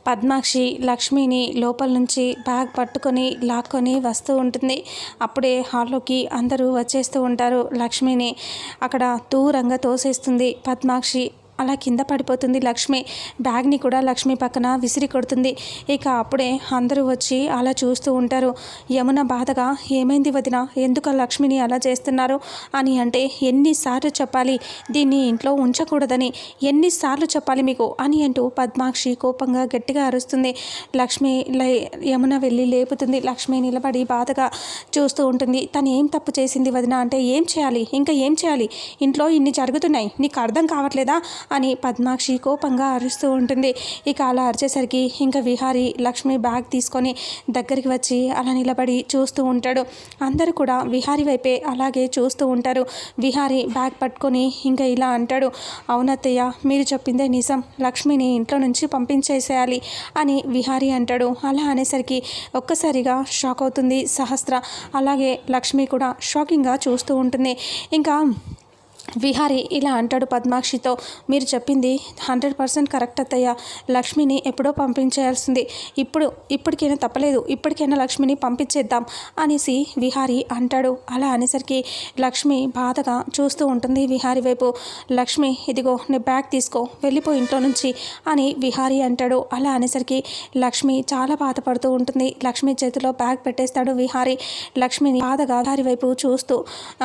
పద్మాక్షి లక్ష్మిని లోపల నుంచి బ్యాగ్ పట్టుకొని లాక్కొని వస్తూ ఉంటుంది. అప్పుడే హాల్లోకి అందరూ వచ్చేస్తూ ఉంటారు. లక్ష్మిని అక్కడ దూరంగా తోసేస్తుంది పద్మాక్షి. అలా కింద పడిపోతుంది లక్ష్మి. బ్యాగ్ని కూడా లక్ష్మి పక్కన విసిరి కొడుతుంది. ఇక అప్పుడే అందరూ వచ్చి అలా చూస్తూ ఉంటారు. యమున బాధగా, ఏమైంది వదిన, ఎందుకు లక్ష్మిని అలా చేస్తున్నారు అని అంటే, ఎన్నిసార్లు చెప్పాలి దీన్ని ఇంట్లో ఉంచకూడదని, ఎన్నిసార్లు చెప్పాలి మీకు అని అంటూ పద్మాక్షి కోపంగా గట్టిగా అరుస్తుంది. లక్ష్మి యమున వెళ్ళి లేపుతుంది. లక్ష్మి నిలబడి బాధగా చూస్తూ ఉంటుంది. తను ఏం తప్పు చేసింది వదిన అంటే, ఏం చేయాలి, ఇంకా ఏం చేయాలి, ఇంట్లో ఇన్ని జరుగుతున్నాయి, నీకు అర్థం కావట్లేదా అని పద్మాక్షి కోపంగా అరుస్తూ ఉంటుంది. ఇక అలా అరిచేసరికి ఇంకా విహారీ లక్ష్మి బ్యాగ్ తీసుకొని దగ్గరికి వచ్చి అలా నిలబడి చూస్తూ ఉంటాడు. అందరూ కూడా విహారీ వైపే అలాగే చూస్తూ ఉంటారు. విహారీ బ్యాగ్ పట్టుకొని ఇంకా ఇలా అంటాడు, అవునత్తయ్య, మీరు చెప్పిందే నిజం, లక్ష్మిని ఇంట్లో నుంచి పంపించేసేయాలి అని విహారీ అంటాడు. అలా అనేసరికి ఒక్కసారిగా షాక్ అవుతుంది సహస్ర. అలాగే లక్ష్మి కూడా షాకింగ్గా చూస్తూ ఉంటుంది. ఇంకా విహారీ ఇలా అంటాడు పద్మాక్షితో, మీరు చెప్పింది 100% కరెక్ట్ అత్తయ్య, లక్ష్మిని ఎప్పుడో పంపించేయాల్సింది, ఇప్పటికైనా తప్పలేదు, ఇప్పటికైనా లక్ష్మిని పంపించేద్దాం అనేసి విహారీ అంటాడు. అలా అనేసరికి లక్ష్మి బాధగా చూస్తూ ఉంటుంది విహారీ వైపు. లక్ష్మి, ఇదిగో నీ బ్యాగ్ తీసుకో, వెళ్ళిపో ఇంట్లో నుంచి అని విహారీ అంటాడు. అలా అనేసరికి లక్ష్మి చాలా బాధపడుతూ ఉంటుంది. లక్ష్మి చేతిలో బ్యాగ్ పెట్టేస్తాడు విహారీ. లక్ష్మిని బాధగా విహారీ వైపు చూస్తూ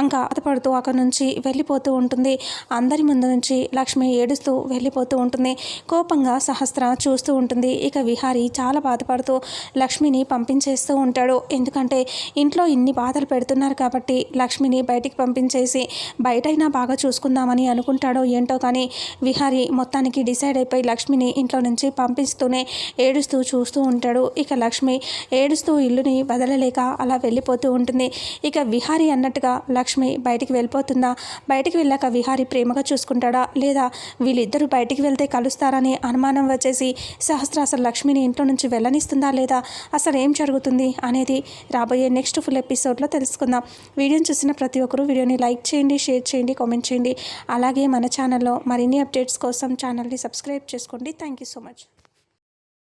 ఇంకా బాధపడుతూ అక్కడి నుంచి వెళ్ళిపోతూ ఉంటుంది. అందరి ముందు నుంచి లక్ష్మి ఏడుస్తూ వెళ్ళిపోతూ ఉంటుంది. కోపంగా సహస్ర చూస్తూ ఉంటుంది. ఇక విహారీ చాలా బాధపడుతూ లక్ష్మిని పంపించేస్తూ ఉంటాడు. ఎందుకంటే ఇంట్లో ఇన్ని బాధలు పెడుతున్నారు కాబట్టి లక్ష్మిని బయటికి పంపించేసి బయటైనా బాగా చూసుకుందామని అనుకుంటాడో ఏంటో కానీ విహారీ మొత్తానికి డిసైడ్ అయిపోయి లక్ష్మిని ఇంట్లో నుంచి పంపిస్తూనే ఏడుస్తూ చూస్తూ ఉంటాడు. ఇక లక్ష్మి ఏడుస్తూ ఇల్లుని వదలలేక అలా వెళ్ళిపోతూ ఉంటుంది. ఇక విహారీ అన్నట్టుగా లక్ష్మి బయటికి వెళ్ళిపోతుందా, బయటికి వెళ్ళాక విహారీ ప్రేమగా చూసుకుంటాడా, లేదా వీళ్ళిద్దరూ బయటికి వెళ్తే కలుస్తారని అనుమానం వచ్చేసి సహస్ర అసలు లక్ష్మిని ఇంట్లో నుంచి వెళ్ళనిస్తుందా లేదా, అసలు ఏం జరుగుతుంది అనేది రాబోయే నెక్స్ట్ ఫుల్ ఎపిసోడ్లో తెలుసుకుందాం. వీడియోని చూసిన ప్రతి ఒక్కరూ వీడియోని లైక్ చేయండి, షేర్ చేయండి, కామెంట్ చేయండి. అలాగే మన ఛానల్లో మరిన్ని అప్డేట్స్ కోసం ఛానల్ని సబ్స్క్రైబ్ చేసుకోండి. Thank you so much.